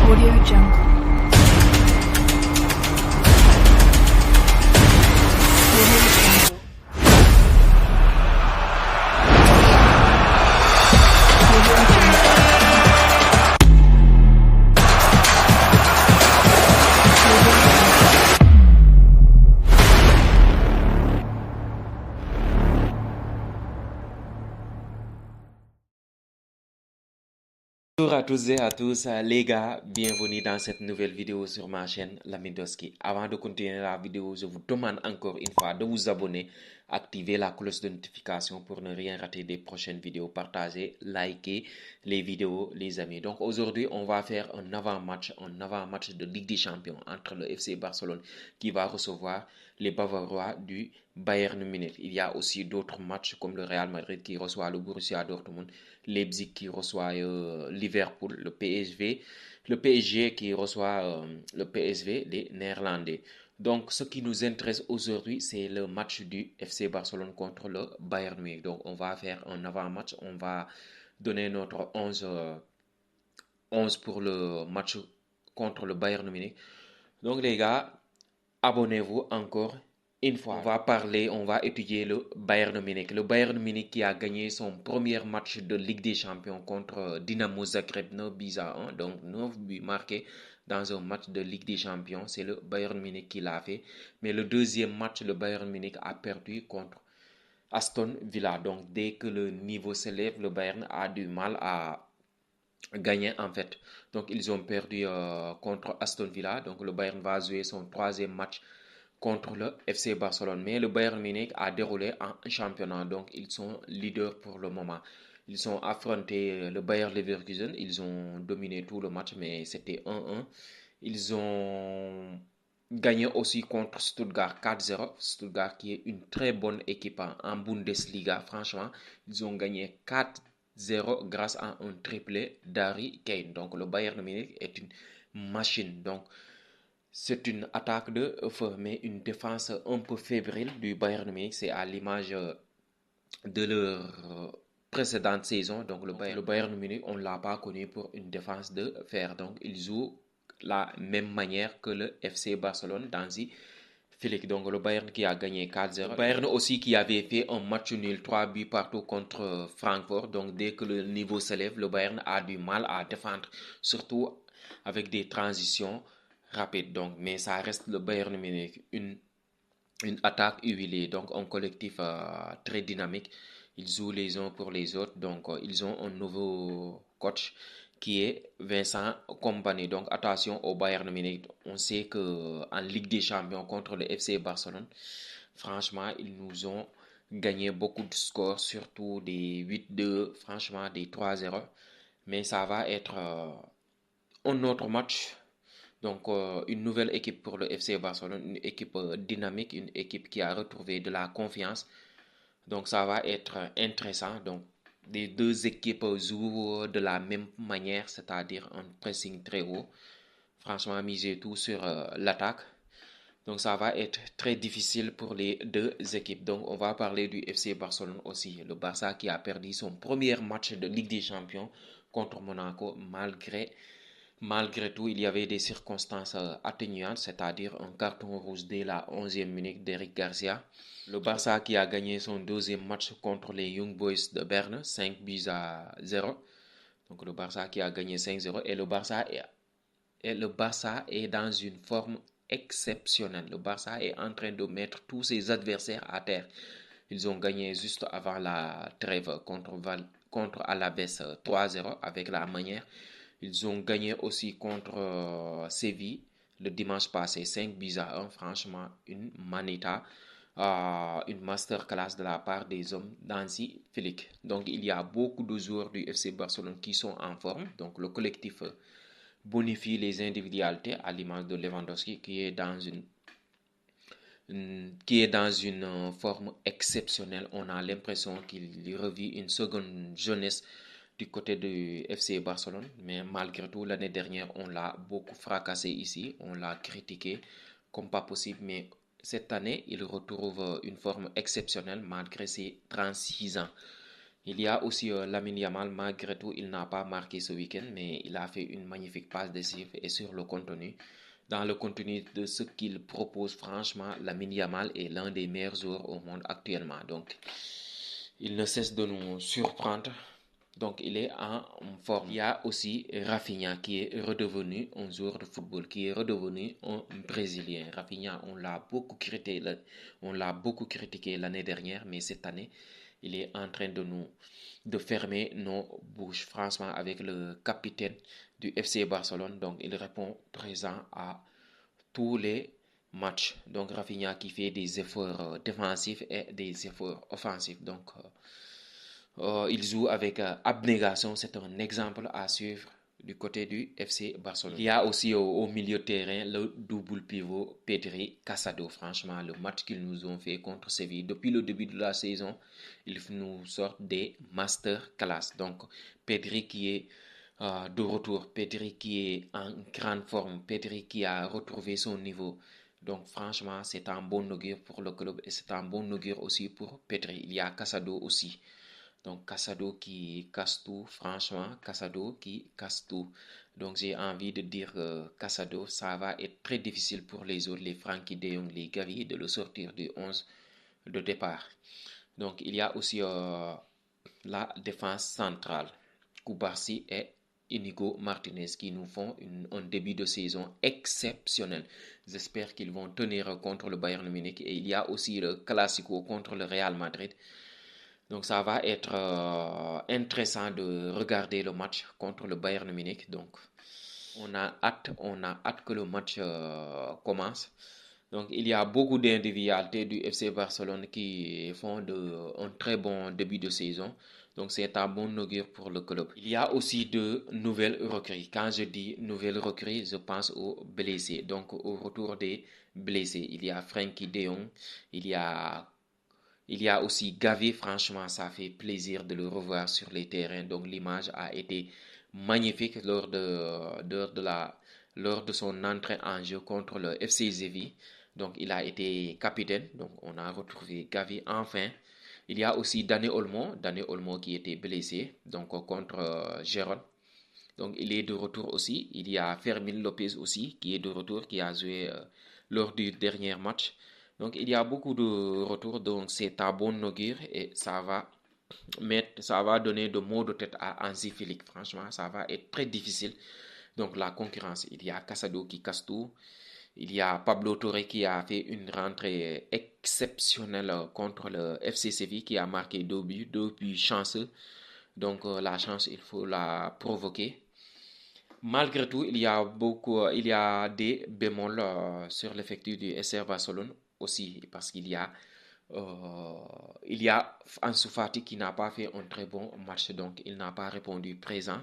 Audio Jungle. Audio Jungle. Audio Jungle. Bonjour à tous et à tous, les gars, bienvenue dans cette nouvelle vidéo sur ma chaîne Lamindoski. Avant de continuer la vidéo, je vous demande encore une fois de vous abonner, activer la cloche de notification pour ne rien rater des prochaines vidéos, partager, liker les vidéos, les amis. Donc aujourd'hui, on va faire un avant-match de Ligue des Champions entre le FC Barcelone qui va recevoir les Bavarois du Bayern Munich. Il y a aussi d'autres matchs comme le Real Madrid qui reçoit le Borussia Dortmund, Leipzig qui reçoit Liverpool, le PSG qui reçoit le PSV, les Néerlandais. Donc, ce qui nous intéresse aujourd'hui, c'est le match du FC Barcelone contre le Bayern Munich. Donc, on va faire un avant-match. On va donner notre 11 pour le match contre le Bayern Munich. Donc, les gars, abonnez-vous encore une fois. On va étudier le Bayern Munich. Le Bayern Munich qui a gagné son premier match de Ligue des Champions contre Dynamo Zagreb 9 buts à 1. Donc 9 buts marqués dans un match de Ligue des Champions. C'est le Bayern Munich qui l'a fait. Mais le deuxième match, le Bayern Munich a perdu contre Aston Villa. Donc dès que le niveau s'élève, le Bayern a du mal à gagner en fait. Donc ils ont perdu contre Aston Villa. Donc le Bayern va jouer son troisième match contre le FC Barcelone. Mais le Bayern Munich a déroulé en championnat. Donc ils sont leaders pour le moment. Ils ont affronté le Bayer Leverkusen. Ils ont dominé tout le match, mais c'était 1-1. Ils ont gagné aussi contre Stuttgart 4-0. Stuttgart qui est une très bonne équipe en Bundesliga. Franchement, ils ont gagné 4-0 grâce à un triplé d'Harry Kane. Donc le Bayern Munich est une machine. Donc c'est une attaque de feu, mais une défense un peu fébrile du Bayern Munich. C'est à l'image de leur précédente saison. Donc le Bayern Munich, on ne l'a pas connu pour une défense de fer. Donc il joue la même manière que le FC Barcelone d'Hansi Flick. Donc le Bayern qui a gagné 4-0. Le Bayern aussi qui avait fait un match nul 3 buts partout contre Francfort. Donc dès que le niveau s'élève, le Bayern a du mal à défendre, surtout avec des transitions rapide. Donc, mais ça reste le Bayern Munich, une attaque huilée, donc un collectif très dynamique. Ils jouent les uns pour les autres. Donc, ils ont un nouveau coach qui est Vincent Kompany. Donc, attention au Bayern Munich. On sait que en Ligue des Champions contre le FC Barcelone, franchement, ils nous ont gagné beaucoup de scores, surtout des 8-2, franchement, des 3-0. Mais ça va être un autre match. Donc, une nouvelle équipe pour le FC Barcelone, une équipe dynamique, une équipe qui a retrouvé de la confiance. Donc, ça va être intéressant. Donc, les deux équipes jouent de la même manière, c'est-à-dire un pressing très haut. Franchement, miser tout sur l'attaque. Donc, ça va être très difficile pour les deux équipes. Donc, on va parler du FC Barcelone aussi. Le Barça qui a perdu son premier match de Ligue des Champions contre Monaco Malgré tout, il y avait des circonstances atténuantes, c'est-à-dire un carton rouge dès la 11e minute d'Eric Garcia. Le Barça qui a gagné son deuxième match contre les Young Boys de Berne, 5 buts à 0. Donc le Barça qui a gagné 5-0 et le Barça est dans une forme exceptionnelle. Le Barça est en train de mettre tous ses adversaires à terre. Ils ont gagné juste avant la trêve contre Alaves 3-0 avec la manière. Ils ont gagné aussi contre Séville le dimanche passé 5 buts à 1. Franchement, une manita, une masterclass de la part des hommes d'Hansi Flick. Donc, il y a beaucoup de joueurs du FC Barcelone qui sont en forme. Donc, le collectif bonifie les individualités à l'image de Lewandowski qui est dans une forme exceptionnelle. On a l'impression qu'il revit une seconde jeunesse du côté du FC Barcelone, mais malgré tout, l'année dernière, on l'a beaucoup fracassé ici, on l'a critiqué comme pas possible, mais cette année, il retrouve une forme exceptionnelle malgré ses 36 ans. Il y a aussi Lamine Yamal, malgré tout, il n'a pas marqué ce week-end, mais il a fait une magnifique passe décisive et sur le contenu. Dans le contenu de ce qu'il propose, franchement, Lamine Yamal est l'un des meilleurs joueurs au monde actuellement. Donc, il ne cesse de nous surprendre. Donc, il est en forme. Il y a aussi Rafinha qui est redevenu un joueur de football, qui est redevenu un Brésilien. Rafinha, on l'a beaucoup critiqué l'année dernière, mais cette année, il est en train de fermer nos bouches, franchement, avec le capitaine du FC Barcelone. Donc, il répond présent à tous les matchs. Donc, Rafinha qui fait des efforts défensifs et des efforts offensifs. Donc, il joue avec abnégation. C'est un exemple à suivre du côté du FC Barcelone. Il y a aussi au milieu de terrain le double pivot Pedri-Casado. Franchement, le match qu'ils nous ont fait contre Séville depuis le début de la saison, ils nous sortent des masterclass. Donc, Pedri qui est de retour, Pedri qui est en grande forme, Pedri qui a retrouvé son niveau. Donc, franchement, c'est un bon augure pour le club et c'est un bon augure aussi pour Pedri. Il y a Casado aussi. Donc, Casado qui casse tout, franchement, Casado qui casse tout. Donc, j'ai envie de dire que Casado, ça va être très difficile pour les autres, les Frenkie de Jong, les Gavi, de le sortir du 11 de départ. Donc, il y a aussi la défense centrale, Koubarsi et Inigo Martinez qui nous font un début de saison exceptionnel. J'espère qu'ils vont tenir contre le Bayern Munich. Et il y a aussi le Classico contre le Real Madrid. Donc ça va être intéressant de regarder le match contre le Bayern Munich. Donc on a hâte que le match commence. Donc il y a beaucoup d'individualités du FC Barcelone qui font un très bon début de saison. Donc c'est un bon augure pour le club. Il y a aussi de nouvelles recrues. Quand je dis nouvelles recrues, je pense aux blessés. Donc au retour des blessés, il y a Frenkie de Jong, il y a aussi Gavi. Franchement, ça fait plaisir de le revoir sur les terrains. Donc l'image a été magnifique lors de son entrée en jeu contre le FC Séville. Donc il a été capitaine. Donc on a retrouvé Gavi enfin. Il y a aussi Dani Olmo qui était blessé donc contre Gérone. Donc il est de retour aussi. Il y a Fermín Lopez aussi qui est de retour, qui a joué lors du dernier match. Donc il y a beaucoup de retours, donc c'est à bon augure et ça va donner de maux de tête à Hansi Flick. Franchement, ça va être très difficile. Donc la concurrence, il y a Casado qui casse tout. Il y a Pablo Torre qui a fait une rentrée exceptionnelle contre le FC Séville, qui a marqué deux buts chanceux. Donc la chance, il faut la provoquer. Malgré tout, il y a des bémols sur l'effectif du SR Barcelone aussi, parce il y a Ansu Fati qui n'a pas fait un très bon match, donc il n'a pas répondu présent.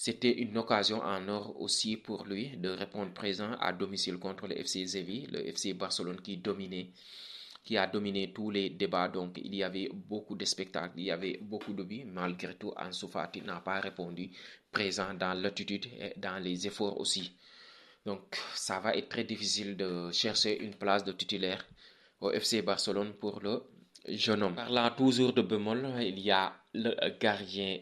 C'était une occasion en or aussi pour lui de répondre présent à domicile contre le FC Séville, le FC Barcelone qui a dominé tous les débats. Donc il y avait beaucoup de spectacles, il y avait beaucoup de buts. Malgré tout, Ansu Fati n'a pas répondu présent dans l'attitude et dans les efforts aussi. Donc ça va être très difficile de chercher une place de titulaire au FC Barcelone pour le jeune homme. Parlant toujours de bémol, il y a le gardien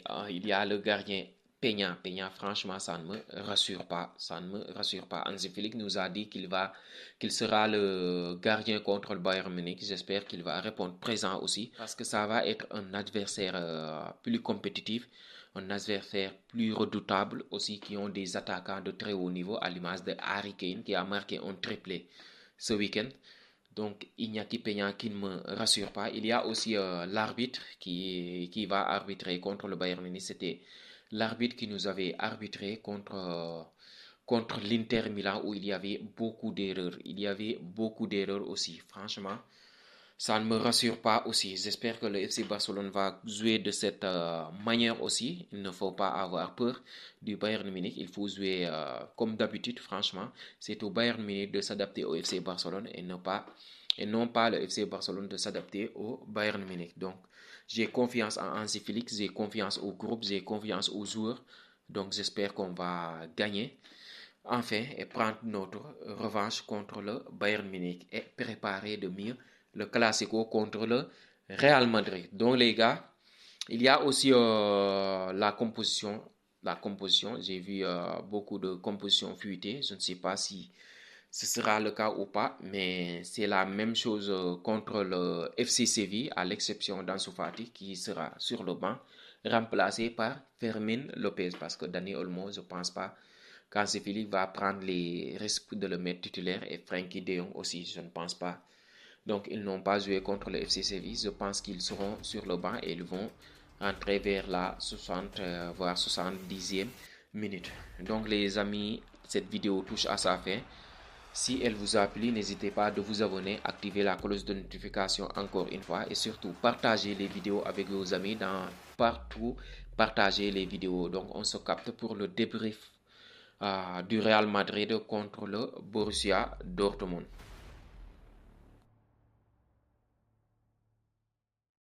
Peña. Peña, franchement, ça ne me rassure pas. Ça ne me rassure pas. Hansi Flick nous a dit qu'il sera le gardien contre le Bayern Munich. J'espère qu'il va répondre présent aussi, parce que ça va être un adversaire plus compétitif, un adversaire plus redoutable aussi, qui ont des attaquants de très haut niveau, à l'image de Harry Kane qui a marqué un triplé ce week-end. Donc, Iñaki Peña qui ne me rassure pas. Il y a aussi l'arbitre qui va arbitrer contre le Bayern Munich. C'était l'arbitre qui nous avait arbitré contre l'Inter Milan, où il y avait beaucoup d'erreurs. Il y avait beaucoup d'erreurs aussi. Franchement, ça ne me rassure pas aussi. J'espère que le FC Barcelone va jouer de cette manière aussi. Il ne faut pas avoir peur du Bayern Munich. Il faut jouer comme d'habitude, franchement. C'est au Bayern Munich de s'adapter au FC Barcelone et non pas le FC Barcelone de s'adapter au Bayern Munich. Donc, j'ai confiance en Hansi Flick, j'ai confiance au groupe, j'ai confiance aux joueurs. Donc, j'espère qu'on va gagner enfin et prendre notre revanche contre le Bayern Munich et préparer de mieux le Classico contre le Real Madrid. Donc les gars, Il y a aussi la composition. J'ai vu beaucoup de compositions fuitées. Je ne sais pas si ce sera le cas ou pas, mais c'est la même chose contre le FC Séville, à l'exception d'Ansu Fati qui sera sur le banc, remplacé par Fermin Lopez, parce que Dani Olmo, je ne pense pas qu'Hansi Flick va prendre les risques de le mettre titulaire, et Frenkie de Jong aussi, je ne pense pas. Donc ils n'ont pas joué contre le FC Séville. Je pense qu'ils seront sur le banc et ils vont entrer vers la 60 voire 70e minute. Donc les amis, cette vidéo touche à sa fin. Si elle vous a plu, n'hésitez pas de vous abonner, activer la cloche de notification encore une fois et surtout partagez les vidéos avec vos amis partout. Partagez les vidéos. Donc on se capte pour le débrief du Real Madrid contre le Borussia Dortmund.